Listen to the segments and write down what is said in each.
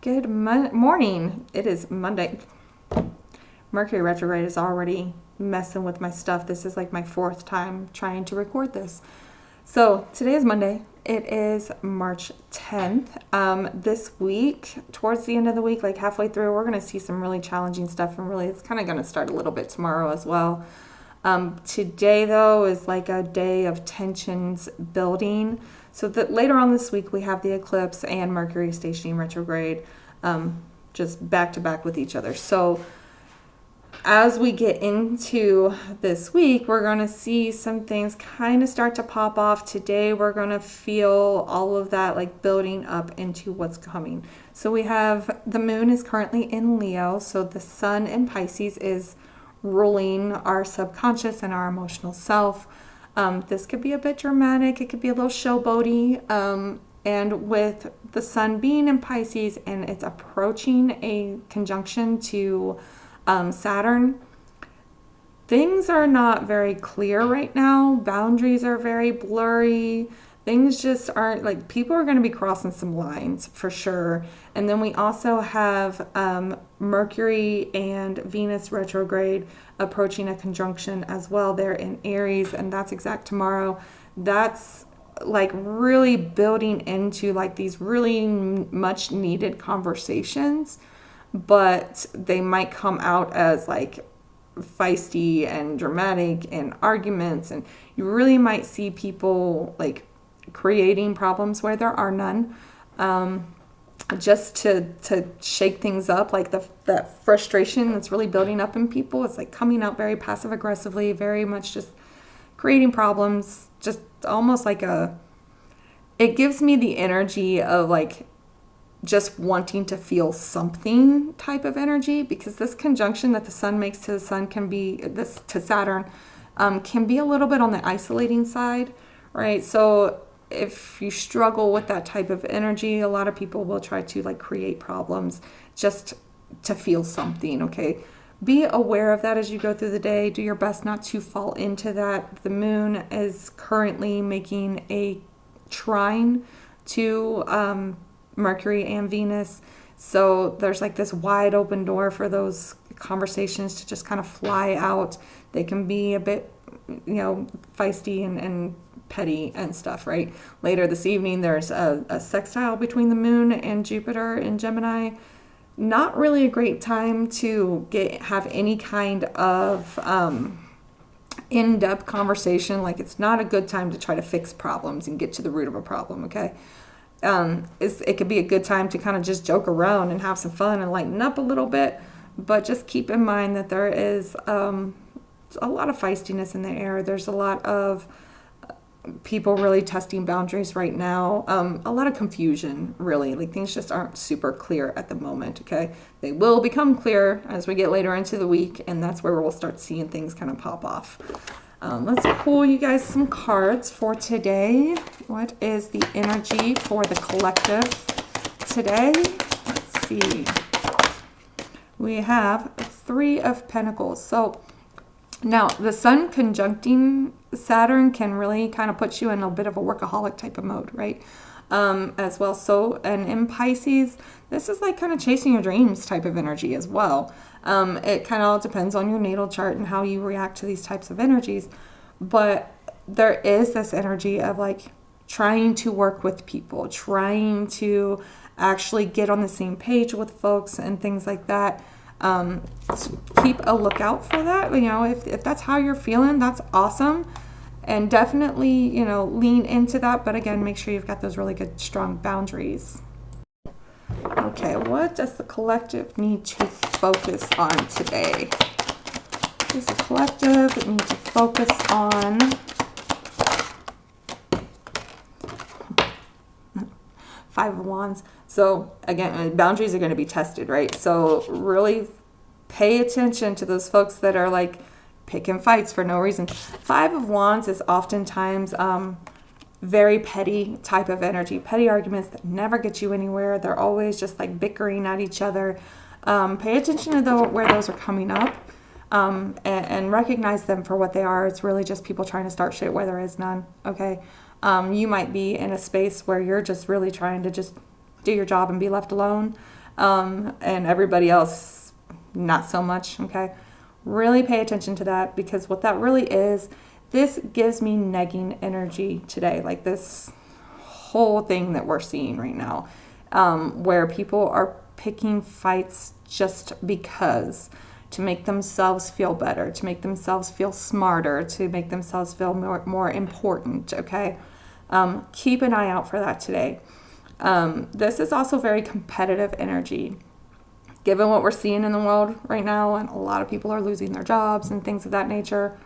Good morning. It is Monday. Mercury retrograde is already messing with my stuff. This is like my fourth time trying to record this. So today is Monday. It is March 10th. This week, towards the end of the week, like halfway through, we're going to see some really challenging stuff, and really it's kind of going to start a little bit tomorrow as well. Today, though, is like a day of tensions building. So that later on this week, we have the eclipse and Mercury stationing retrograde just back to back with each other. So as we get into this week, we're going to see some things kind of start to pop off. Today, we're going to feel all of that like building up into what's coming. So we have the moon is currently in Leo. So the sun in Pisces is ruling our subconscious and our emotional self. This could be a bit dramatic. It could be a little showboaty. And with the sun being in Pisces and it's approaching a conjunction to Saturn, things are not very clear right now. Boundaries are very blurry. Things just aren't, like, people are going to be crossing some lines for sure. And then we also have Mercury and Venus retrograde approaching a conjunction as well. They're in Aries, and that's exact tomorrow. That's like really building into like these really much needed conversations, but they might come out as like feisty and dramatic and arguments, and you really might see people like creating problems where there are none, just to shake things up. Like that frustration that's really building up in people, it's like coming out very passive aggressively, very much just creating problems, just almost like it gives me the energy of like just wanting to feel something type of energy, because this conjunction that the sun makes to the sun can be this to Saturn, can be a little bit on the isolating side, right? So if you struggle with that type of energy, a lot of people will try to like create problems just to feel something. Okay, be aware of that as you go through the day. Do your best not to fall into that. The moon is currently making a trine to Mercury and Venus, so there's like this wide open door for those conversations to just kind of fly out. They can be a bit, feisty and petty and stuff, right? Later this evening, there's a sextile between the moon and Jupiter in Gemini. Not really a great time to have any kind of in-depth conversation. Like, it's not a good time to try to fix problems and get to the root of a problem, okay? It could be a good time to kind of just joke around and have some fun and lighten up a little bit, but just keep in mind that there is a lot of feistiness in the air. There's a lot of people really testing boundaries right now. A lot of confusion, really. Like, things just aren't super clear at the moment, okay? They will become clear as we get later into the week, and that's where we'll start seeing things kind of pop off. Let's pull you guys some cards for today. What is the energy for the collective today? Let's see. We have 3 of Pentacles. So now the sun conjuncting Saturn can really kind of put you in a bit of a workaholic type of mode, right? As well. So, and in Pisces, this is like kind of chasing your dreams type of energy as well. It kind of all depends on your natal chart and how you react to these types of energies. But there is this energy of like trying to work with people, trying to actually get on the same page with folks and things like that. Keep a lookout for that. If that's how you're feeling, that's awesome. And definitely, lean into that. But again, make sure you've got those really good, strong boundaries. Okay, what does the collective need to focus on today? Does the collective need to focus on? Five of Wands. So again, boundaries are going to be tested, right? So really pay attention to those folks that are like picking fights for no reason. Five of Wands is oftentimes very petty type of energy, petty arguments that never get you anywhere. They're always just like bickering at each other. Pay attention to where those are coming up, and recognize them for what they are. It's really just people trying to start shit where there is none, okay? You might be in a space where you're just really trying to just do your job and be left alone. and everybody else, not so much, okay? Really pay attention to that, because what that really is, this gives me negging energy today, like this whole thing that we're seeing right now, where people are picking fights just because, to make themselves feel better, to make themselves feel smarter, to make themselves feel more important, okay? Keep an eye out for that today. This is also very competitive energy. Given what we're seeing in the world right now, and a lot of people are losing their jobs and things of that nature,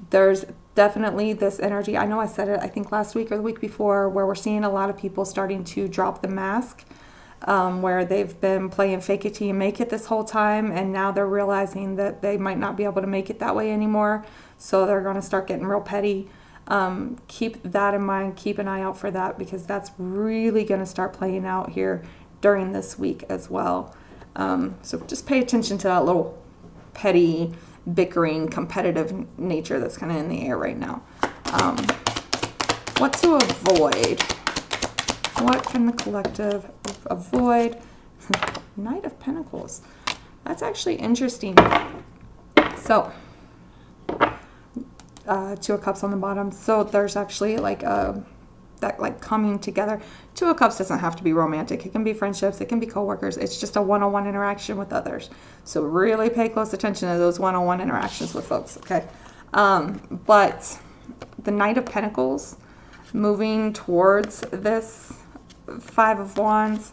there's definitely this energy. I know I said it, I think last week or the week before, where we're seeing a lot of people starting to drop the mask, where they've been playing fake it till you make it this whole time, and now they're realizing that they might not be able to make it that way anymore, so they're going to start getting real petty. Keep that in mind, keep an eye out for that, because that's really going to start playing out here during this week as well. So just pay attention to that little petty, bickering, competitive nature that's kind of in the air right now. What to avoid? What can the collective avoid? Knight of Pentacles. That's actually interesting. So, Two of Cups on the bottom. So there's actually like that like coming together. Two of Cups doesn't have to be romantic. It can be friendships. It can be coworkers. It's just a one-on-one interaction with others. So really pay close attention to those one-on-one interactions with folks, okay? But the Knight of Pentacles moving towards this Five of Wands,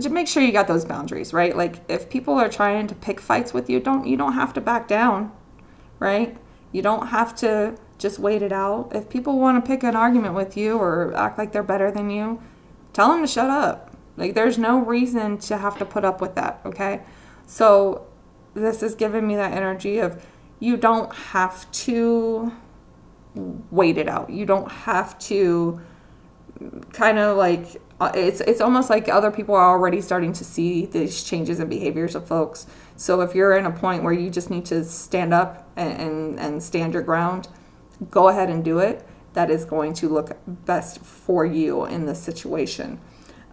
make sure you got those boundaries, right? Like if people are trying to pick fights with you, you don't have to back down, right? You don't have to just wait it out. If people want to pick an argument with you or act like they're better than you, tell them to shut up. Like there's no reason to have to put up with that, okay? So this is giving me that energy of you don't have to wait it out. You don't have to kind of like, it's almost like other people are already starting to see these changes in behaviors of folks. So if you're in a point where you just need to stand up and stand your ground, go ahead and do it. That is going to look best for you in this situation.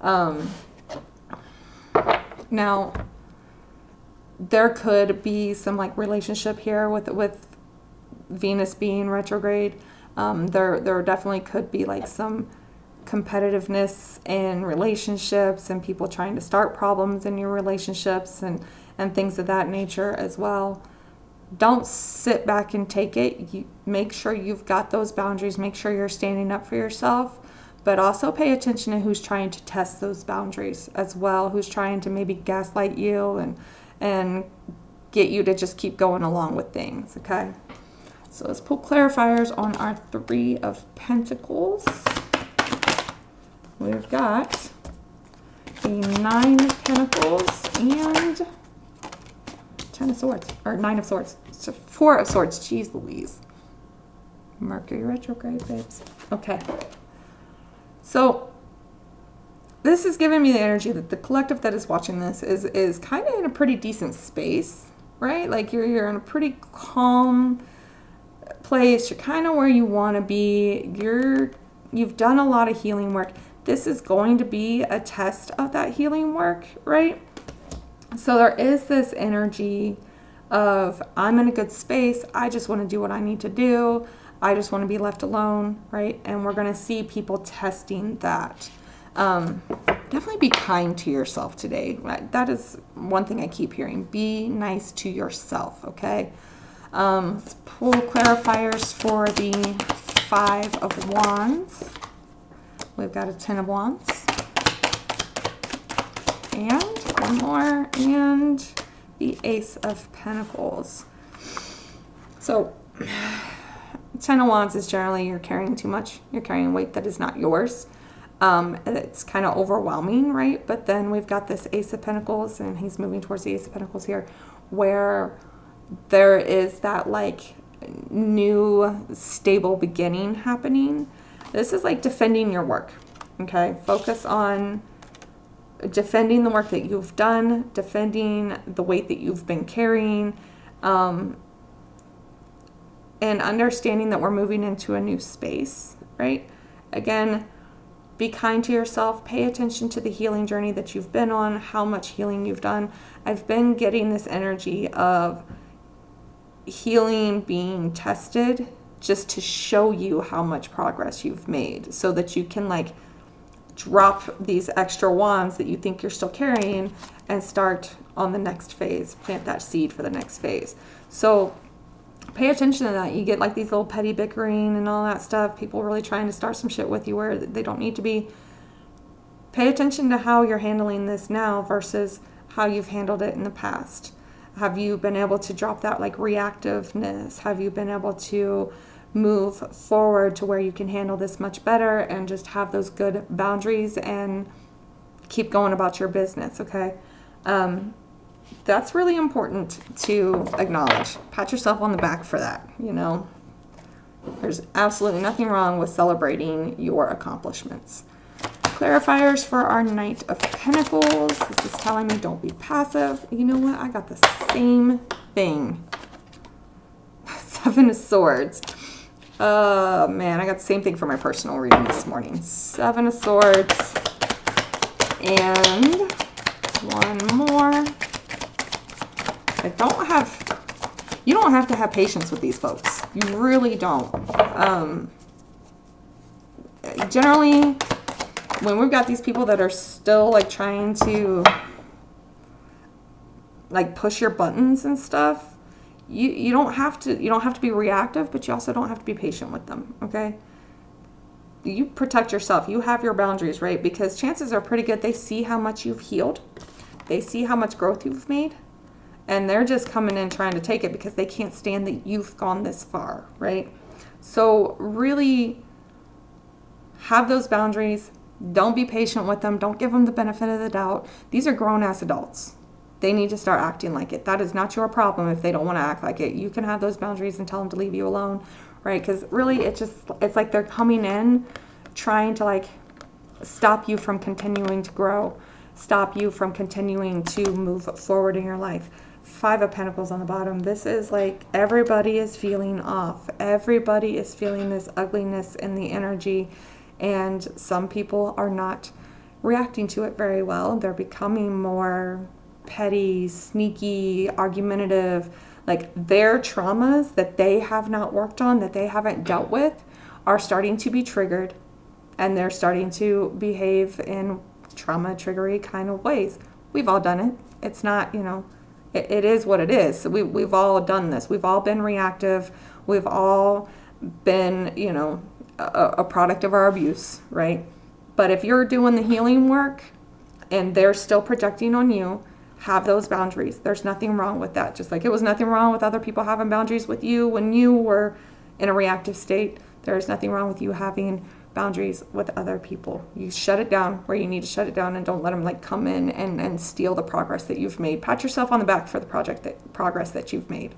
Now, there could be some like relationship here with Venus being retrograde. There definitely could be like some competitiveness in relationships and people trying to start problems in your relationships and things of that nature as well. Don't sit back and take it. You make sure you've got those boundaries. Make sure you're standing up for yourself, but also pay attention to who's trying to test those boundaries as well, who's trying to maybe gaslight you and get you to just keep going along with things, okay? So let's pull clarifiers on our Three of Pentacles. We've got a Nine of Pentacles and Ten of Swords, or Nine of Swords. So Four of Swords. Jeez Louise. Mercury retrograde, babes. Okay. So this is giving me the energy that the collective that is watching this is kind of in a pretty decent space, right? Like you're in a pretty calm place. You're kind of where you want to be. You've done a lot of healing work. This is going to be a test of that healing work, right? So there is this energy of I'm in a good space. I just want to do what I need to do. I just want to be left alone, right? And we're going to see people testing that. Definitely be kind to yourself today. That is one thing I keep hearing. Be nice to yourself, okay? Let's pull clarifiers for the Five of Wands. We've got a Ten of Wands. And one more. And the Ace of Pentacles. So, Ten of Wands is generally you're carrying too much. You're carrying weight that is not yours. It's kind of overwhelming, right? But then we've got this Ace of Pentacles, and he's moving towards the Ace of Pentacles here, where there is that like new stable beginning happening. This is like defending your work, okay? Focus on defending the work that you've done, defending the weight that you've been carrying, and understanding that we're moving into a new space, right? Again, be kind to yourself. Pay attention to the healing journey that you've been on, how much healing you've done. I've been getting this energy of healing being tested just to show you how much progress you've made so that you can like drop these extra wands that you think you're still carrying and start on the next phase, plant that seed for the next phase. So pay attention to that. You get like these little petty bickering and all that stuff, people really trying to start some shit with you where they don't need to be. Pay attention to how you're handling this now versus how you've handled it in the past. Have you been able to drop that like reactiveness? Have you been able to move forward to where you can handle this much better and just have those good boundaries and keep going about your business, okay? That's really important to acknowledge. Pat yourself on the back for that, you know? There's absolutely nothing wrong with celebrating your accomplishments. Clarifiers for our Knight of Pentacles. This is telling me don't be passive. You know what? I got the same thing. Seven of Swords. Man, I got the same thing for my personal reading this morning. Seven of Swords. And one more. You don't have to have patience with these folks. You really don't. Generally, when we've got these people that are still like trying to like push your buttons and stuff, you don't have to be reactive, but you also don't have to be patient with them, okay? You protect yourself. You have your boundaries, right? Because chances are pretty good they see how much you've healed. They see how much growth you've made. And they're just coming in trying to take it because they can't stand that you've gone this far, right? So really have those boundaries. Don't be patient with them. Don't give them the benefit of the doubt. These are grown-ass adults. They need to start acting like it. That is not your problem if they don't want to act like it. You can have those boundaries and tell them to leave you alone, right? Because really it's like they're coming in trying to like stop you from continuing to grow, stop you from continuing to move forward in your life. Five of Pentacles on the bottom. This is like everybody is feeling off. Everybody is feeling this ugliness in the energy, and some people are not reacting to it very well. They're becoming more petty, sneaky, argumentative. Like their traumas that they have not worked on, that they haven't dealt with, are starting to be triggered, and they're starting to behave in trauma triggery kind of ways. We've all done it. It's not, you know, it is what it is. So we've all done this. We've all been reactive. We've all been, you know, a product of our abuse, right? But if you're doing the healing work and they're still projecting on you, have those boundaries. There's nothing wrong with that. Just like it was nothing wrong with other people having boundaries with you when you were in a reactive state, there's nothing wrong with you having boundaries with other people. You shut it down where you need to shut it down, and don't let them like come in and steal the progress that you've made. Pat yourself on the back for the progress that you've made.